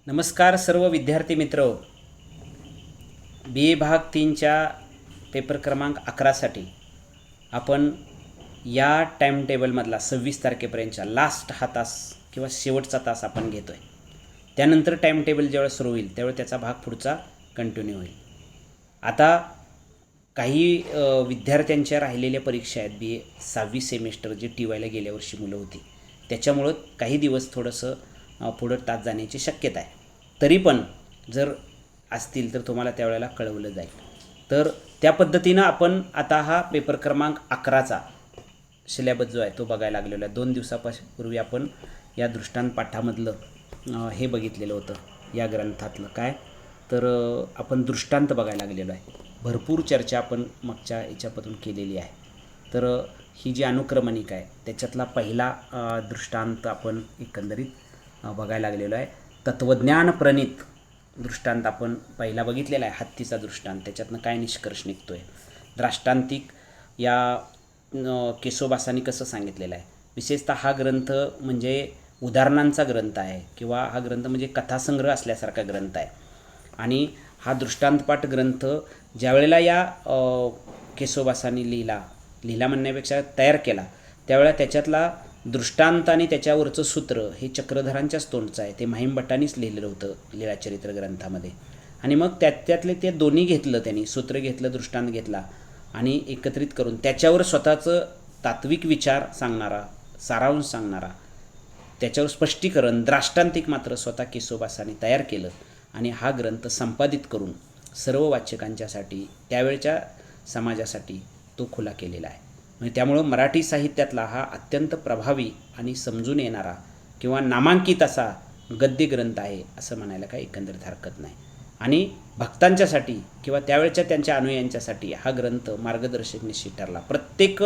नमस्कार सर्व विद्यार्थी मित्र. बी ए भाग 3च्या पेपर क्रमांक 11साठी आपण या टाईम टेबलमधला 26 तारखेपर्यंतचा लास्ट हा तास किंवा शेवटचा तास आपण घेतो आहे. त्यानंतर टाईम टेबल जेव्हा सुरू होईल त्यावेळी त्याचा भाग पुढचा कंटिन्यू होईल. आता काही विद्यार्थ्यांच्या राहिलेल्या परीक्षा आहेत. बी ए 6वी सेमिस्टर जे टी वायला गेल्या वर्षी मुलं होती त्याच्यामुळं काही दिवस थोडंसं पुढं तास जाण्याची शक्यता आहे. तरी पण जर असतील तर तुम्हाला त्यावेळेला कळवलं जाईल. तर त्या पद्धतीनं आपण आता हा पेपर क्रमांक 11चा सिलेबस जो आहे तो बघायला लागलेला आहे. 2 दिवसापूर्वी आपण या दृष्टांत पाठामधलं हे बघितलेलं होतं या ग्रंथातलं काय तर आपण दृष्टांत बघायला लागलेलो आहे. भरपूर चर्चा आपण मागच्या याच्यापासून केलेली आहे. तर ही जी अनुक्रमणिका आहे त्याच्यातला पहिला दृष्टांत आपण एकंदरीत बघायला लागलेलो आहे. तत्त्वज्ञान प्रणित दृष्टांत आपण पहिला बघितलेला आहे. हत्तीचा दृष्टांत. त्याच्यातनं काय निष्कर्ष निघतो आहे. द्राष्टांतिक या केशोबासांनी कसं सांगितलेलं आहे. विशेषतः हा ग्रंथ म्हणजे उदाहरणांचा ग्रंथ आहे किंवा हा ग्रंथ म्हणजे कथासंग्रह असल्यासारखा ग्रंथ आहे. आणि हा दृष्टांतपाठ ग्रंथ ज्यावेळेला या केशोबासांनी लिहिला म्हणण्यापेक्षा तयार केला त्यावेळेला त्याच्यातला दृष्टांत आणि त्याच्यावरचं सूत्र हे चक्रधरांच्याच तोंडचं आहे. ते माहीम भट्टांनीच लिहिलेलं होतं लीळाचरित्र ग्रंथामध्ये. आणि मग त्यातले ते दोन्ही घेतलं त्यांनी, सूत्र घेतलं, दृष्टांत घेतला आणि एकत्रित करून त्याच्यावर स्वतःचं तात्विक विचार सांगणारा, सारांश सांगणारा, त्याच्यावर स्पष्टीकरण द्राष्टांतिक मात्र स्वतः केशोबासांनी तयार केलं आणि हा ग्रंथ संपादित करून सर्व वाचकांच्यासाठी त्यावेळच्या समाजासाठी तो खुला केलेला आहे. म्हणजे त्यामुळं मराठी साहित्यातला हा अत्यंत प्रभावी आणि समजून येणारा किंवा नामांकित असा गद्य ग्रंथ आहे असं म्हणायला काही एकंदरीत हरकत नाही. आणि भक्तांच्यासाठी किंवा त्यावेळच्या त्यांच्या अनुयायांच्यासाठी हा ग्रंथ मार्गदर्शक निश्चित ठरला. प्रत्येक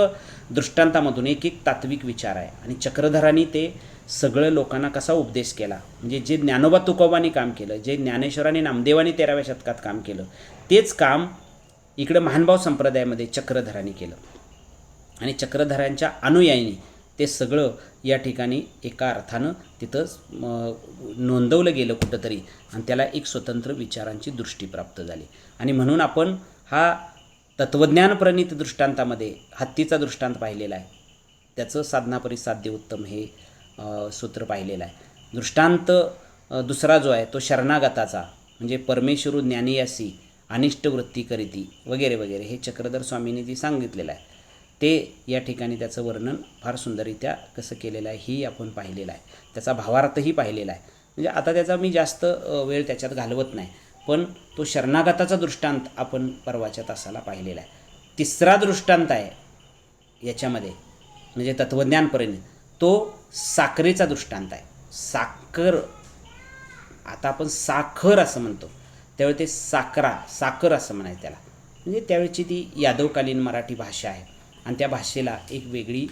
दृष्टांतामधून एक एक तात्विक विचार आहे आणि चक्रधरांनी ते सगळं लोकांना कसा उपदेश केला. म्हणजे जे ज्ञानोबा तुकोबांनी काम केलं, जे ज्ञानेश्वरांनी नामदेवांनी 13व्या शतकात काम केलं तेच काम इकडं महानुभाव संप्रदायामध्ये चक्रधरांनी केलं. आणि चक्रधरांच्या अनुयायींनी ते सगळं या ठिकाणी एका अर्थानं तिथं नोंदवलं गेलं कुठंतरी आणि त्याला एक स्वतंत्र विचारांची दृष्टी प्राप्त झाली. आणि म्हणून आपण हा तत्त्वज्ञान प्रणित दृष्टांतामध्ये हत्तीचा दृष्टांत पाहिलेला आहे. त्याचं साधनापरी साध्य उत्तम हे सूत्र पाहिलेलं आहे. दृष्टांत दुसरा जो आहे तो शरणागताचा म्हणजे परमेश्वरू ज्ञानियासी अनिष्ट वृत्ती करीती वगैरे वगैरे हे चक्रधर स्वामींनी जे सांगितलेलं आहे ते या ठिकाणी त्याचं वर्णन फार सुंदररित्या कसं केलेलं आहे ही आपण पाहिलेलं आहे. त्याचा भावार्थही पाहिलेला आहे. म्हणजे आता त्याचा मी जास्त वेळ त्याच्यात घालवत नाही, पण तो शरणागताचा दृष्टांत आपण परवाच्या तासाला पाहिलेला आहे. तिसरा दृष्टांत आहे याच्यामध्ये म्हणजे तत्त्वज्ञानपर्यंत तो साखरेचा दृष्टांत आहे. साखर, आता आपण साखर असं म्हणतो त्यावेळी ते साखर असं म्हणायचं त्याला. म्हणजे त्यावेळची ती यादवकालीन मराठी भाषा आहे आणि त्या भाषेला एक वेगळी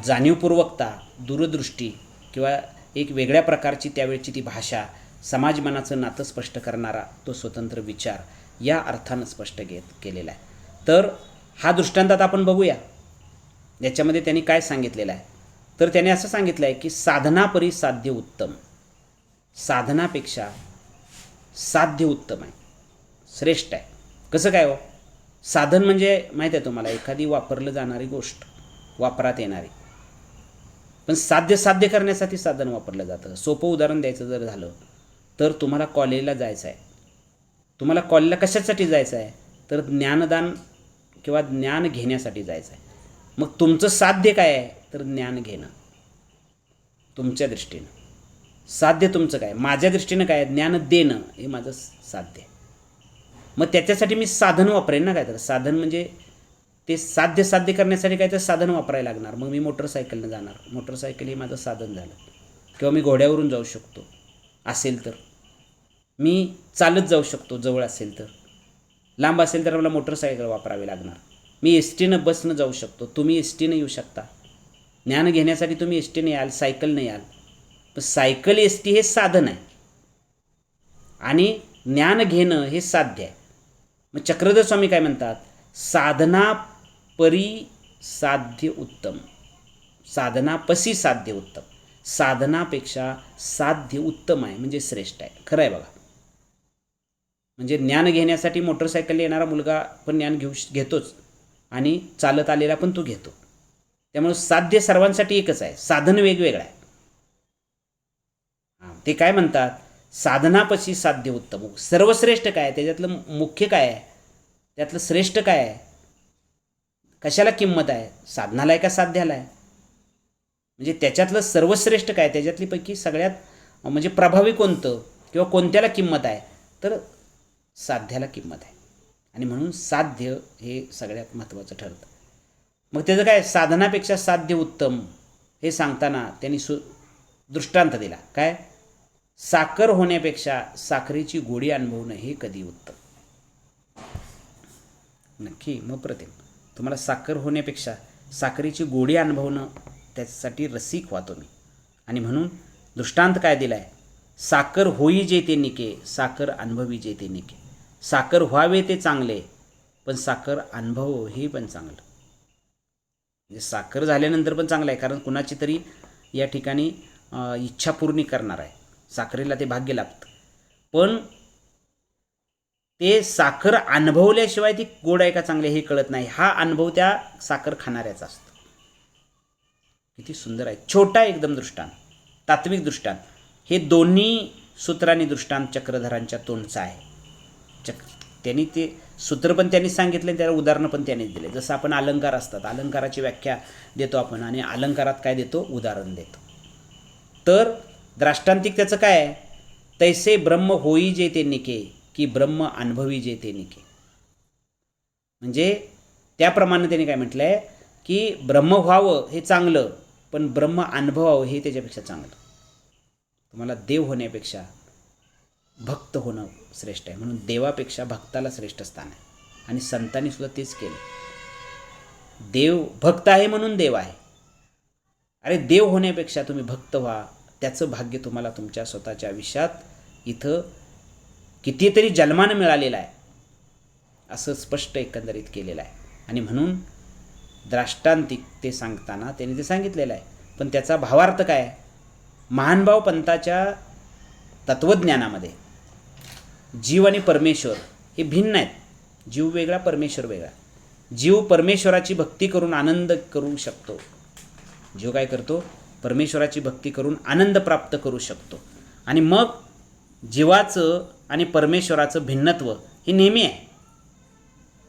जाणीवपूर्वकता, दूरदृष्टी किंवा एक वेगळ्या प्रकारची त्यावेळची ती भाषा, समाजमनाचं नातं स्पष्ट करणारा तो स्वतंत्र विचार या अर्थानं स्पष्ट केलेला आहे. तर हा दृष्टांतात आपण बघूया याच्यामध्ये त्यांनी काय सांगितलेलं आहे. तर त्याने असं सांगितलं आहे की साधनापरी साध्य उत्तम. साधनापेक्षा साध्य उत्तम आहे, श्रेष्ठ आहे. कसं काय हो? साधन म्हणजे माहीत आहे तुम्हाला एखादी वापरलं जाणारी गोष्ट, वापरात येणारी. पण साध्य करण्यासाठी साधन वापरलं जातं. सोपं उदाहरण द्यायचं जर झालं तर तुम्हाला कॉलेजला जायचं आहे. तुम्हाला कॉलेजला कशासाठी जायचं आहे तर ज्ञानदान किंवा ज्ञान घेण्यासाठी जायचं आहे. मग तुमचं साध्य काय आहे तर ज्ञान घेणं. तुमच्या दृष्टीनं साध्य तुमचं काय, माझ्या दृष्टीनं काय, ज्ञान देणं हे माझं साध्य आहे. मग त्याच्यासाठी मी साधन वापरेन ना. काय तर साधन म्हणजे ते साध्य करण्यासाठी काय तर साधन वापरायला लागणार. मग मी मोटरसायकलनं जाणार, मोटरसायकल हे माझं साधन झालं. किंवा मी घोड्यावरून जाऊ शकतो असेल तर, मी चालत जाऊ शकतो जवळ असेल तर, लांब असेल तर मला मोटरसायकल वापरावी लागणार. मी एस टीनं बसनं जाऊ शकतो, तुम्ही एस टीनं येऊ शकता. ज्ञान घेण्यासाठी तुम्ही एस टीनं याल, सायकलनं याल. पण सायकल एस टी हे साधन आहे आणि ज्ञान घेणं हे साध्य आहे. मग चक्रधर स्वामी काय म्हणतात, साधना परी साध्य उत्तम, साधनापसी साध्य उत्तम. साधनापेक्षा साध्य उत्तम आहे, म्हणजे श्रेष्ठ आहे. खरं आहे बघा. म्हणजे ज्ञान घेण्यासाठी मोटरसायकल येणारा मुलगा पण ज्ञान घेतोच आणि चालत आलेला पण तो घेतो. त्यामुळे साध्य सर्वांसाठी एकच आहे, साधन वेगवेगळं आहे. ते काय म्हणतात, साधनापशी साध्य उत्तम. सर्वश्रेष्ठ काय आहे, त्याच्यातलं मुख्य काय आहे, त्यातलं श्रेष्ठ काय आहे, कशाला किंमत आहे, साधनाला आहे का साध्याला आहे. म्हणजे त्याच्यातलं सर्वश्रेष्ठ काय, त्याच्यातली पैकी सगळ्यात म्हणजे प्रभावी कोणतं किंवा कोणत्याला किंमत आहे, तर साध्याला किंमत आहे. आणि म्हणून साध्य हे सगळ्यात महत्त्वाचं ठरतं. मग त्याचं काय, साधनापेक्षा साध्य उत्तम हे सांगताना त्यांनी दृष्टांत दिला. काय, साखर होण्यापेक्षा साखरेची गोडी अनुभवणं हे कधी उत्तम. नक्की मग प्रतिम तुम्हाला साखर होण्यापेक्षा साखरेची गोडी अनुभवणं, त्याच्यासाठी रसिक व्हातो मी. आणि म्हणून दृष्टांत काय दिला आहे, साखर होई जे ते निके, साखर अनुभवी जे ते निके. साखर व्हावे ते चांगले, पण साखर अनुभव हे पण चांगलं. म्हणजे साखर झाल्यानंतर पण चांगलं आहे, कारण कुणाची तरी या ठिकाणी इच्छा पूर्ण करणार आहे, साखरेला ते भाग्य लागतं. पण ते साखर अनुभवल्याशिवाय ती गोड आहे का चांगले हे कळत नाही. हा अनुभव त्या साखर खाणाऱ्याचा असतो. किती सुंदर आहे. छोटा एकदम दृष्टांत, तात्विक दृष्टांत. हे दोन्ही सूत्रांनी दृष्टांत चक्रधरांच्या तोंडचा आहे. त्यांनी ते सूत्र पण त्यांनी सांगितले, त्याला उदाहरणं पण त्यांनीच दिले. जसं आपण अलंकार असतात, अलंकाराची व्याख्या देतो आपण आणि अलंकारात काय देतो, उदाहरण देतो. तर द्राष्टांतिक त्याचं काय आहे, तैसे ब्रह्म होई जे ते निके, की ब्रह्म अनुभवी जे ते निके. म्हणजे त्याप्रमाणे त्यांनी काय म्हटलं आहे, की ब्रह्म व्हावं हे चांगलं, पण ब्रह्म अनुभवावं हे त्याच्यापेक्षा चांगलं. तुम्हाला देव होण्यापेक्षा भक्त होणं श्रेष्ठ आहे. म्हणून देवापेक्षा भक्ताला श्रेष्ठ स्थान आहे. आणि संतांनी सुद्धा तेच केलं. देव भक्त आहे म्हणून देव आहे. अरे देव होण्यापेक्षा तुम्ही भक्त व्हा, त्याचं भाग्य तुम्हाला तुमच्या स्वतःच्या आयुष्यात इथं कितीतरी जन्मानं मिळालेलं आहे, असं स्पष्ट एकंदरीत केलेलं आहे. आणि म्हणून द्राष्टांतिक ते सांगताना त्यांनी ते सांगितलेलं आहे. पण त्याचा भावार्थ काय, महानुभाव पंथाच्या तत्त्वज्ञानामध्ये जीव आणि परमेश्वर हे भिन्न आहेत. जीव वेगळा, परमेश्वर वेगळा. जीव परमेश्वराची भक्ती करून आनंद करू शकतो. जीव काय करतो, परमेश्वराची भक्ती करून आनंद प्राप्त करू शकतो. आणि मग जीवाचं आणि परमेश्वराचं भिन्नत्व हे नेहमी आहे.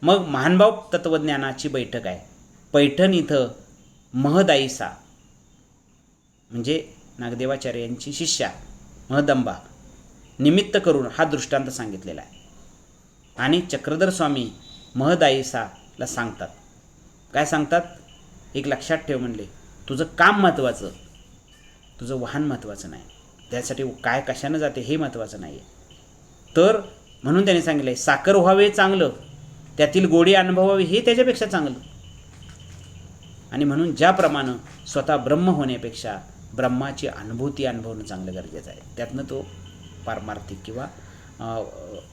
मग महानुभाव तत्त्वज्ञानाची बैठक आहे. पैठण इथं महदाईसा म्हणजे नागदेवाचार्य यांची शिष्या महदंबा निमित्त करून हा दृष्टांत सांगितलेला आहे. आणि चक्रधर स्वामी महदाईसाला सांगतात, काय सांगतात, एक लक्षात ठेव म्हणले, तुझं काम महत्त्वाचं, तुझं वाहन महत्त्वाचं नाही. त्यासाठी काय कशानं जाते हे महत्त्वाचं नाही आहे. तर म्हणून त्याने सांगितलं आहे, साखर व्हावे चांगलं, त्यातील गोडी अनुभवावी हे त्याच्यापेक्षा चांगलं. आणि म्हणून ज्याप्रमाणे स्वतः ब्रह्म होण्यापेक्षा ब्रह्माची अनुभूती अनुभवणं चांगलं गरजेचं आहे. त्यातनं तो पारमार्थिक किंवा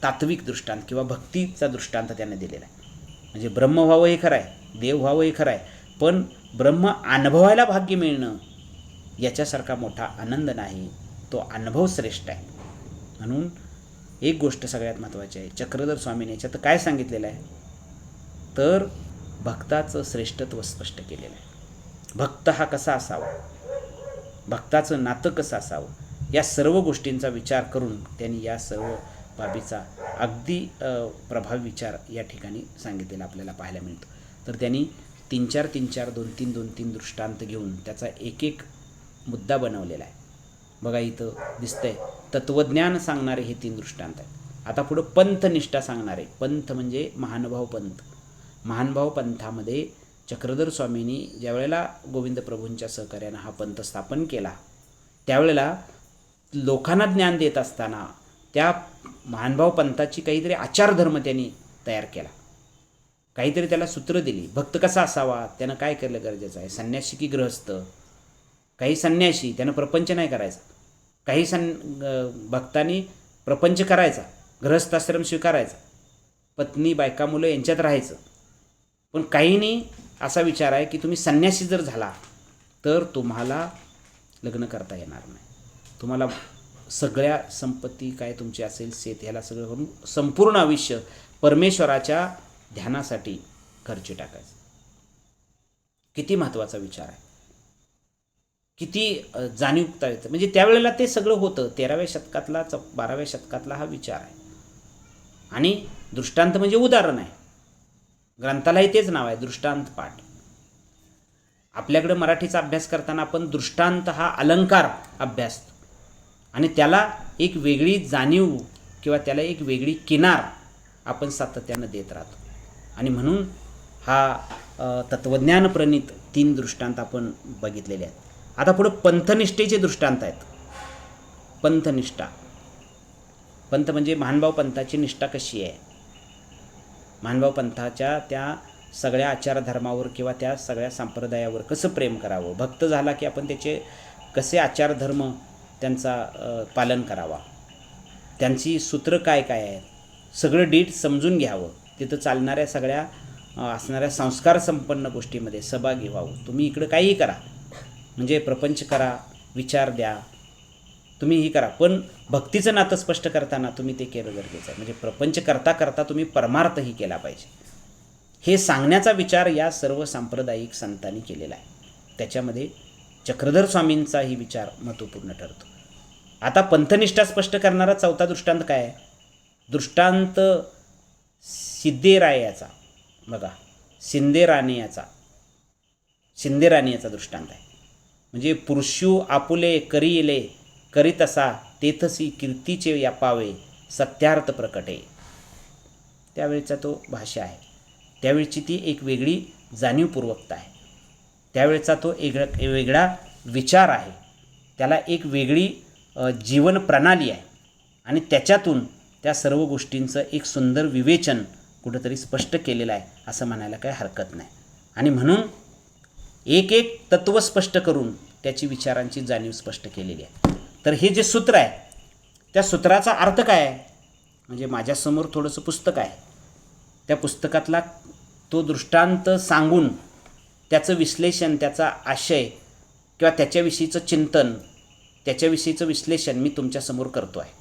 तात्विक दृष्टांत किंवा भक्तीचा दृष्टांत त्याने दिलेला आहे. म्हणजे ब्रह्म व्हावं हे खरं आहे, देव व्हावं हे खरं आहे, पण ब्रह्म अनुभवायला भाग्य मिळणं याच्यासारखा मोठा आनंद नाही. तो अनुभव श्रेष्ठ आहे. म्हणून एक गोष्ट सगळ्यात महत्त्वाची आहे, चक्रधर स्वामीने याच्यात काय सांगितलेलं आहे, तर भक्ताचं श्रेष्ठत्व स्पष्ट केलेलं आहे. भक्त हा कसा असावा, भक्ताचं नातं कसं असावं, या सर्व गोष्टींचा विचार करून त्यांनी या सर्व बाबीचा अगदी प्रभावी विचार या ठिकाणी सांगितलेला आपल्याला पाहायला मिळतो. तर त्यांनी 3-4 2-3 दृष्टांत घेऊन त्याचा एक एक मुद्दा बनवलेला आहे. बघा इथं दिसतंय, तत्त्वज्ञान सांगणारे हे 3 दृष्टांत आहेत. आता पुढं पंथनिष्ठा सांगणारे, पंथ म्हणजे महानुभाव पंथ. महानुभाव पंथामध्ये चक्रधर स्वामींनी ज्यावेळेला गोविंद प्रभूंच्या सहकार्यानं हा पंथ स्थापन केला, त्यावेळेला लोकांना ज्ञान देत असताना त्या महानुभाव पंथाची काहीतरी आचारधर्म त्यांनी तयार केला, काहीतरी त्याला सूत्र दिली. भक्त कसा असावा, त्यानं काय केलं गरजेचं आहे, संन्यासी की गृहस्थ. काही संन्यासी त्यानं प्रपंच नाही करायचा, काही भक्तांनी प्रपंच करायचा, गृहस्थाश्रम स्वीकारायचा, पत्नी बायका मुलं यांच्यात राहायचं. पण काहींनी असा विचार आहे की तुम्ही संन्यासी जर झाला तर तुम्हाला लग्न करता येणार नाही. तुम्हाला सगळ्या संपत्ती काय तुमची असेल, शेत, ह्याला सगळं करून संपूर्ण आयुष्य परमेश्वराच्या ध्यानासाठी खर्ची टाकायचं. किती महत्त्वाचा विचार आहे, किती जाणीवता येतं. म्हणजे त्यावेळेला ते सगळं होतं. 13व्या शतकातला 12व्या शतकातला हा विचार आहे. आणि दृष्टांत म्हणजे उदाहरण आहे. ग्रंथालाही तेच नाव आहे, दृष्टांत पाठ. आपल्याकडे मराठीचा अभ्यास करताना आपण दृष्टांत हा अलंकार अभ्यासतो आणि त्याला एक वेगळी जाणीव किंवा त्याला एक वेगळी किनार आपण सातत्यानं देत राहतो. आणि म्हणून हा तत्त्वज्ञानप्रणीत 3 दृष्टांत आपण बघितलेले आहेत. आता पुढं पंथनिष्ठेचे दृष्टांत आहेत. पंथनिष्ठा, पंथ म्हणजे महानुभाव पंथाची निष्ठा कशी आहे, महानुभाव पंथाच्या त्या सगळ्या आचारधर्मावर किंवा त्या सगळ्या संप्रदायावर कसं प्रेम करावं, भक्त झाला की आपण त्याचे कसे आचारधर्म त्यांचा पालन करावा, त्यांची सूत्र काय काय आहेत, सगळं डीट समजून घ्यावं. तिथं चालणाऱ्या सगळ्या असणाऱ्या संस्कार संपन्न गोष्टीमध्ये सहभागी व्हावं. तुम्ही इकडं काहीही करा, म्हणजे प्रपंच करा, विचार द्या, तुम्ही ही करा, पण भक्तीचं नातं स्पष्ट करताना तुम्ही ते केलं गरजेचं आहे. म्हणजे प्रपंच करता करता तुम्ही परमार्थही केला पाहिजे, हे सांगण्याचा विचार या सर्व सांप्रदायिक संतांनी केलेला आहे. त्याच्यामध्ये चक्रधर स्वामींचाही विचार महत्त्वपूर्ण ठरतो. आता पंथनिष्ठा स्पष्ट करणारा 4था दृष्टांत काय आहे? दृष्टांत सिद्धेरायाचा. बघा, शिंदेराणीयाचा दृष्टांत आहे. म्हणजे पुरुषू आपुले करिले करीतसा तेथसी कीर्तीचे यापावे सत्यार्थ प्रकटे. त्यावेळीचा तो भाषा आहे, त्यावेळची ती एक वेगळी जाणीवपूर्वकता आहे, त्यावेळचा तो एक वेगळा विचार आहे, त्याला एक वेगळी जीवन प्रणाली आहे. आणि त्याच्यातून त्या सर्व गोष्टींचं एक सुंदर विवेचन कुठंतरी स्पष्ट केलेलं आहे असं म्हणायला काही हरकत नाही. आणि म्हणून एक एक तत्त्व स्पष्ट करून त्याची विचारांची जाणीव स्पष्ट केलेली आहे. तर हे जे सूत्र आहे, त्या सूत्राचा अर्थ काय आहे? म्हणजे माझ्यासमोर थोडंसं पुस्तक आहे, त्या पुस्तकातला तो दृष्टांत सांगून त्याचं विश्लेषण, त्याचा आशय किंवा त्याच्याविषयीचं चिंतन, त्याच्याविषयीचं विश्लेषण मी तुमच्यासमोर करतो आहे.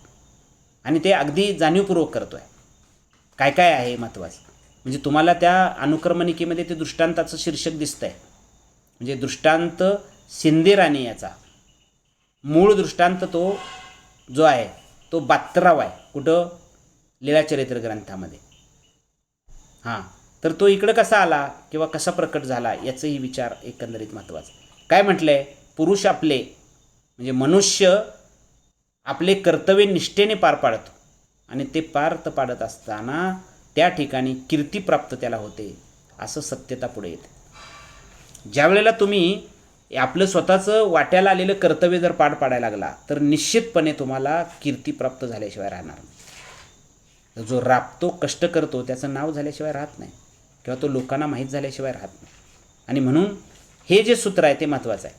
आणि ते अगदी जाणीवपूर्वक करतो आहे. काय काय आहे महत्त्वाचं, म्हणजे तुम्हाला त्या अनुक्रमणिकेमध्ये ते दृष्टांताचं शीर्षक दिसतं आहे. म्हणजे दृष्टांत शिंदेराणीयाचा मूळ दृष्टांत तो जो आहे तो 72 आहे. कुठं? लीळाचरित्र ग्रंथामध्ये. हां, तर तो इकडं कसा आला किंवा कसा प्रकट झाला याचंही विचार एकंदरीत महत्त्वाचा. काय म्हटलं आहे? पुरुष आपले म्हणजे मनुष्य आपले कर्तव्य निष्ठेने पार पाडतो आणि ते पार पाडत असताना त्या ठिकाणी कीर्तीप्राप्त त्याला होते, असं सत्यता पुढे येते. ज्या वेळेला तुम्ही आपलं स्वतःचं वाट्याला आलेलं कर्तव्य जर पार पाडायला लागला तर निश्चितपणे तुम्हाला कीर्तीप्राप्त झाल्याशिवाय राहणार नाही. जो राबतो, कष्ट करतो, त्याचं नाव झाल्याशिवाय राहत नाही किंवा तो लोकांना माहीत झाल्याशिवाय राहत नाही. आणि म्हणून हे जे सूत्र आहे ते महत्त्वाचं आहे.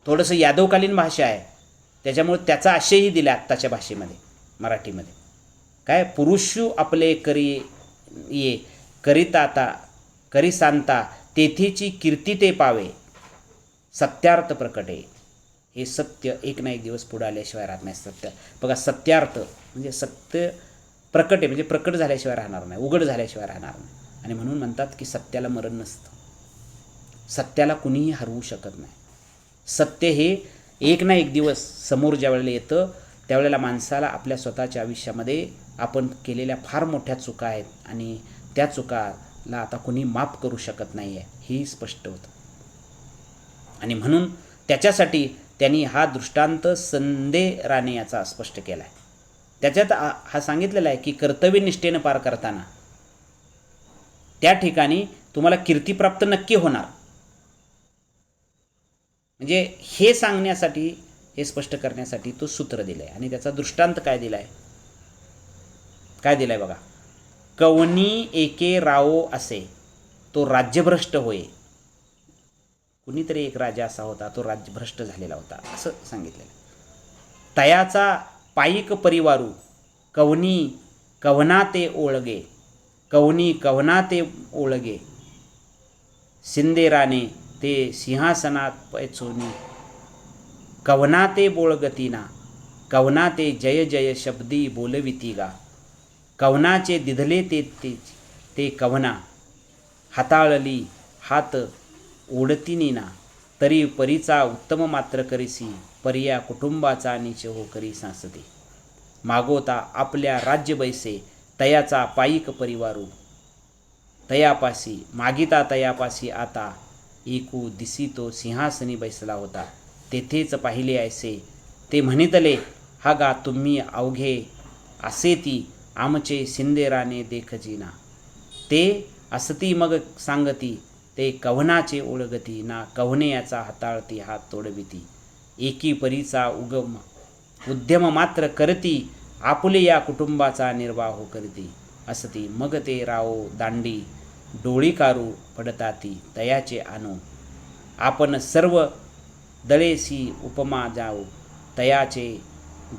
थोडंसं यादवकालीन भाषा आहे, त्याच्यामुळे त्याचा आशयही दिला आत्ताच्या भाषेमध्ये, मराठीमध्ये. काय? पुरुषू आपले करी ये करीताता करी सांता तेथीची कीर्ती ते पावे सत्यार्थ प्रकटे. हे सत्य एक ना एक दिवस पुढे आल्याशिवाय राहत नाही. सत्य बघा, सत्यार्थ म्हणजे सत्य प्रकटे म्हणजे प्रकट झाल्याशिवाय राहणार नाही, उघड झाल्याशिवाय राहणार नाही. आणि म्हणून म्हणतात की सत्याला मरण नसतं, सत्याला कुणीही हरवू शकत नाही. सत्य हे एक ना एक दिवस समोर ज्या वेळेला येतं त्यावेळेला माणसाला आपल्या स्वतःच्या आयुष्यामध्ये आपण केलेल्या फार मोठ्या चुका आहेत आणि त्या चुकाला आता कुणी माफ करू शकत नाही आहे, हेही स्पष्ट होतं. आणि म्हणून त्याच्यासाठी त्यांनी हा दृष्टांत शिंदेराणीयाचा स्पष्ट केला आहे. त्याच्यात हा सांगितलेला आहे की कर्तव्यनिष्ठेनं पार करताना त्या ठिकाणी तुम्हाला कीर्तीप्राप्त नक्की होणार. म्हणजे हे सांगण्यासाठी, हे स्पष्ट करण्यासाठी तो सूत्र दिलं आहे. आणि त्याचा दृष्टांत काय दिला आहे? काय दिला आहे बघा. कवनी एके राओ असे तो राज्यभ्रष्ट होय. कुणीतरी एक राजा असा होता, तो राज्यभ्रष्ट झालेला होता असं सांगितलेलं. तयाचा पायिक परिवारू कवनी कवना ते ओळगे, कवनी कवना ते ओळगे शिंदेराणे ते सिंहासनात पैचोनी कवना ते बोळगतीना, कवना ते जय जय शब्दी बोलविती गा. कवनाचे दिधले ते कवना, हाताळली हात ओढतीनी ना. तरी परीचा उत्तम मात्र करीसी, परिया कुटुंबाचा नीच हो करी सांसते. मागोता आपल्या राज्य बैसे, तयाचा पायिक परिवारू. तयापासी मागिता तयापासी आता, एकू दिसी तो सिंहासनी बैसला होता. तेथेच पाहिले ऐसे, ते म्हणितले हा गा तुम्ही अवघे असे ती, आमचे सिंदेराने देखजीना. ते असती मग सांगती, ते कव्हनाचे ओळगती ना. कव्हणे याचा हाताळती हात तोडविती. एकी परीचा उद्यम मात्र करती, आपुले या कुटुंबाचा निर्वाह करती. असती मग ते राओ दांडी, डोळी कारू पडताती तयाचे आणू. आपण सर्व दळेसी उपमा जाऊ, तयाचे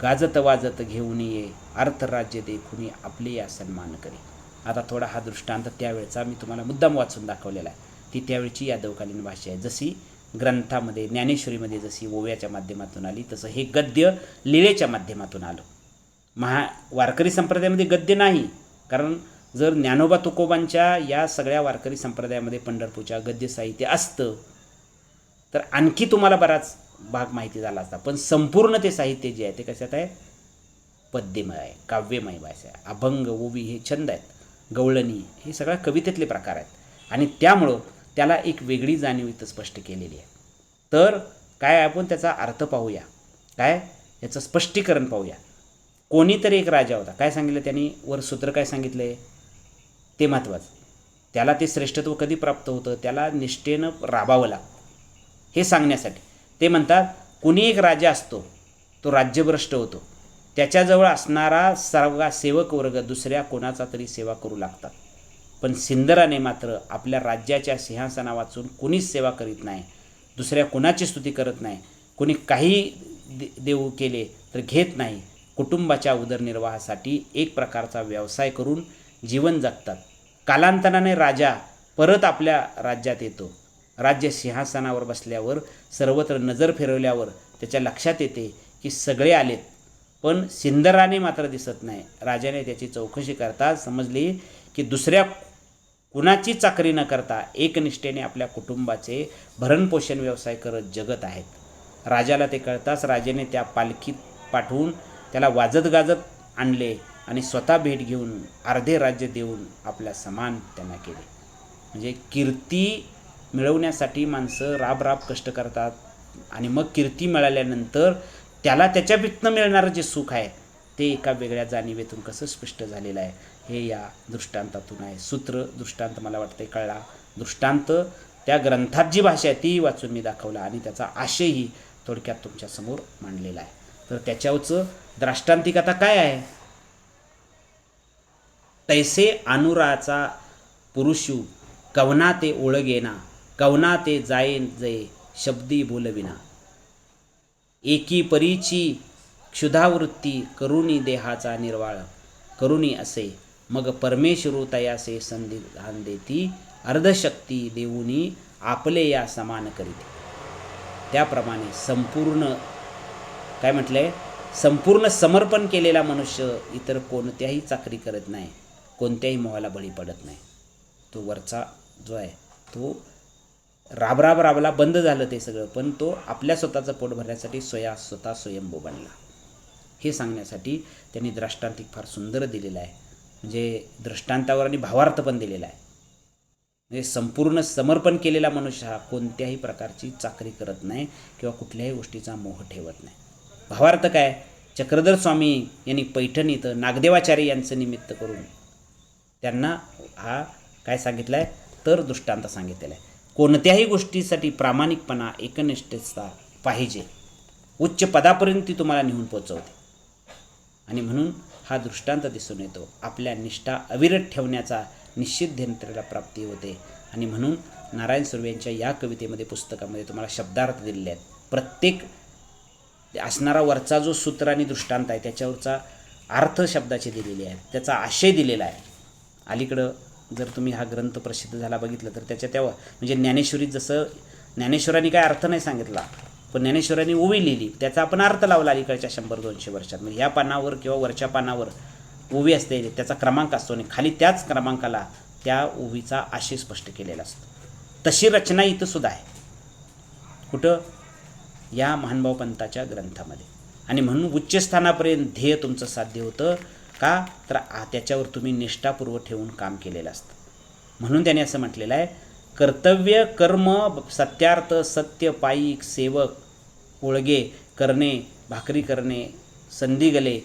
गाजत वाजत घेऊन ये. अर्थराज्य देखुनी आपले या सन्मान करी. आता थोडा हा दृष्टांत त्यावेळचा मी तुम्हाला मुद्दाम वाचून दाखवलेला आहे. ती त्यावेळची यादवकालीन भाषा आहे. जशी ग्रंथामध्ये ज्ञानेश्वरीमध्ये जशी ओव्याच्या माध्यमातून आली, तसं हे गद्य लीळेच्या माध्यमातून आलं. वारकरी संप्रदायामध्ये गद्य नाही, कारण जर ज्ञानोबा तुकोबांच्या या सगळ्या वारकरी संप्रदायामध्ये पंढरपूरच्या गद्य साहित्य असतं तर आणखी तुम्हाला बराच भाग माहिती झाला असता. पण संपूर्ण ते साहित्य जे आहे ते कशात आहे? पद्यमय आहे, काव्यमय भाषा आहे. अभंग, ओवी हे छंद आहेत, गवळणी हे सगळ्या कवितेतले प्रकार आहेत. आणि त्यामुळं त्याला एक वेगळी जाणीव इथं स्पष्ट केलेली आहे. तर काय आपण त्याचा अर्थ पाहूया, काय याचं स्पष्टीकरण पाहूया. कोणीतरी एक राजा होता. काय सांगितलं त्यांनी? वर सूत्र काय सांगितलं आहे ते महत्त्वाचं. त्याला ते श्रेष्ठत्व कधी प्राप्त होतं? त्याला निष्ठेनं राबावं लागतं हे सांगण्यासाठी. ते म्हणतात कुणी एक राजा असतो, तो राज्यभ्रष्ट होतो. त्याच्याजवळ असणारा सर्व सेवक वर्ग दुसऱ्या कोणाचा तरी सेवा करू लागतात. पण सिंदराने मात्र आपल्या राज्याच्या सिंहासना वाचून कुणीच सेवा करीत नाही, दुसऱ्या कोणाची स्तुती करत नाही, कुणी काही देऊ केले तर घेत नाही. कुटुंबाच्या उदरनिर्वाहासाठी एक प्रकारचा व्यवसाय करून जीवन जगतात. कालांतराने राजा परत आपल्या राज्यात येतो. राज्य सिंहासनावर बसल्यावर सर्वत्र नजर फिरवल्यावर त्याच्या लक्षात येते की सगळे आलेत, पण सिंदराने मात्र दिसत नाही. राजाने त्याची चौकशी करता समजली की दुसऱ्या कुणाची चाकरी न करता एकनिष्ठेने आपल्या कुटुंबाचे भरणपोषण व्यवसाय करत जगत आहेत. राजाला ते कळताच राजाने त्या पालखीत पाठवून त्याला वाजत गाजत आणले आणि स्वतः भेट घेऊन अर्धे राज्य देऊन आपल्या समान त्यांना केले. म्हणजे कीर्ती मिळवण्यासाठी माणसं राब कष्ट करतात आणि मग कीर्ती मिळाल्यानंतर त्याला त्याच्यापितनं मिळणारं जे सुख आहे ते एका वेगळ्या जाणीवेतून कसं स्पष्ट झालेलं आहे हे या दृष्टांतातून आहे. सूत्र दृष्टांत मला वाटतं कळला. दृष्टांत त्या ग्रंथात जी भाषा आहे ती वाचून मी दाखवला आणि त्याचा आशयही थोडक्यात तुमच्यासमोर मांडलेला आहे. तर त्याच्यावरचं द्राष्टांतिक आता काय आहे? तैसे अनुराचा पुरुषू, कवना ते ओळगेना, कवना ते जाये जये शब्दी बोलविना. एकी परीची क्षुधावृत्ती करुणी देहाचा निर्वाळ, करुणी असे मग परमेश्वरू तयासे संधिधान देती. अर्धशक्ती देऊनी आपले या समान करीते. त्याप्रमाणे संपूर्ण काय म्हटलंय? संपूर्ण समर्पण केलेला मनुष्य इतर कोणत्याही चाकरी करत नाही, कोणत्याही मोहाला बळी पडत नाही. तो वरचा जो आहे तो राबला बंद झालं ते सगळं, पण तो आपल्या स्वतःचं पोट भरण्यासाठी स्वतः स्वयंभू बनला. हे सांगण्यासाठी त्यांनी दृष्टांतिक फार सुंदर दिलेलं आहे. म्हणजे दृष्टांतावर आणि भावार्थ पण दिलेला आहे. म्हणजे संपूर्ण समर्पण केलेला मनुष्य हा कोणत्याही प्रकारची चाकरी करत नाही किंवा कुठल्याही गोष्टीचा मोह ठेवत नाही. भावार्थ काय? चक्रधर स्वामी यांनी पैठणीत नागदेवाचार्य यांचं निमित्त करून त्यांना हा काय सांगितलं आहे तर दृष्टांत सांगितलेला आहे. कोणत्याही गोष्टीसाठी प्रामाणिकपणा, एकनिष्ठता पाहिजे. उच्च पदापर्यंत ती तुम्हाला नेऊन पोचवते. आणि म्हणून हा दृष्टांत दिसून येतो. आपल्या निष्ठा अविरत ठेवण्याचा निश्चित ध्येयाला प्राप्ती होते. आणि म्हणून नारायण सुर्वे यांच्या या कवितेमध्ये पुस्तकामध्ये तुम्हाला शब्दार्थ दिलेले आहेत. प्रत्येक असणारा वरचा जो सूत्र आणि दृष्टांत आहे त्याच्यावरचा अर्थ शब्दाचे दिलेले आहेत, त्याचा आशय दिलेला आहे. अलीकडं जर तुम्ही हा ग्रंथ प्रसिद्ध झाला बघितलं तर त्याच्या तेव्हा म्हणजे ज्ञानेश्वरीत जसं ज्ञानेश्वरांनी काय अर्थ नाही सांगितला, पण ज्ञानेश्वरांनी ओवी लिहिली, त्याचा आपण अर्थ लावला अलीकडच्या 100-200 वर्षात. म्हणजे ह्या पानावर किंवा वरच्या पानावर ओवी असते, त्याचा क्रमांक असतो आणि खाली त्याच क्रमांकाला त्या ओवीचा आशय स्पष्ट केलेला असतो. तशी रचना इथं सुद्धा आहे. कुठं? या महानुभाव पंथाच्या ग्रंथामध्ये. आणि म्हणून उच्चस्थानापर्यंत ध्येय तुमचं साध्य होतं का? तर त्याच्यावर तुम्ही निष्ठापूर्वक ठेवून काम केलेलं असतं. म्हणून त्याने असं म्हटलेलं आहे, कर्तव्य, कर्म, सत्यार्थ, सत्य, पायिक, सेवक, ओळगे, करणे, भाकरी करणे, संधी गले,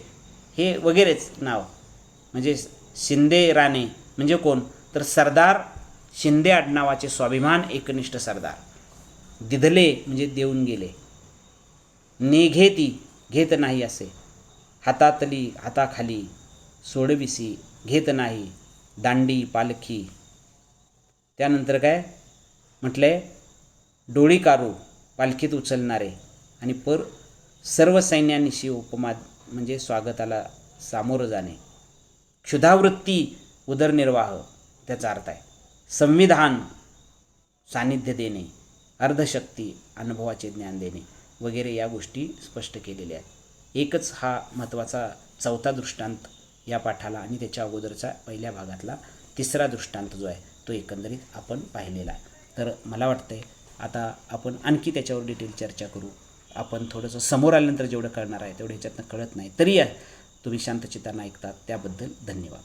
हे वगैरेच नाव. म्हणजे शिंदे राणे म्हणजे कोण? तर सरदार शिंदे आडनावाचे स्वाभिमान एकनिष्ठ सरदार. दिधले म्हणजे देऊन गेले. नेघेती घेत नाही असे. हातातली हाताखाली सोडविसी घेत नाही. दांडी पालखी. त्यानंतर काय म्हटलंय? डोळी कारू पालखीत उचलणारे आणि सर्व सैन्यानिशी उपमा म्हणजे स्वागताला सामोरं जाणे. क्षुधावृत्ती उदरनिर्वाह त्याचा अर्थ आहे. संविधान सानिध्य देणे. अर्धशक्ती अनुभवाचे ज्ञान देणे वगैरे या गोष्टी स्पष्ट केलेल्या आहेत. एकच हा महत्त्वाचा चौथा दृष्टांत या पाठाला आणि त्याच्या अगोदरचा पहिल्या भागातला तिसरा दृष्टांत जो आहे तो एकंदरीत आपण पाहिलेला आहे. तर मला वाटतंय आता आपण आणखी त्याच्यावर डिटेल चर्चा करू. आपण थोडंसं समोर आल्यानंतर जेवढं कळणार आहे तेवढं ह्याच्यातनं कळत नाही, तरी तुम्ही शांतचित्तानं ऐकतात त्याबद्दल धन्यवाद.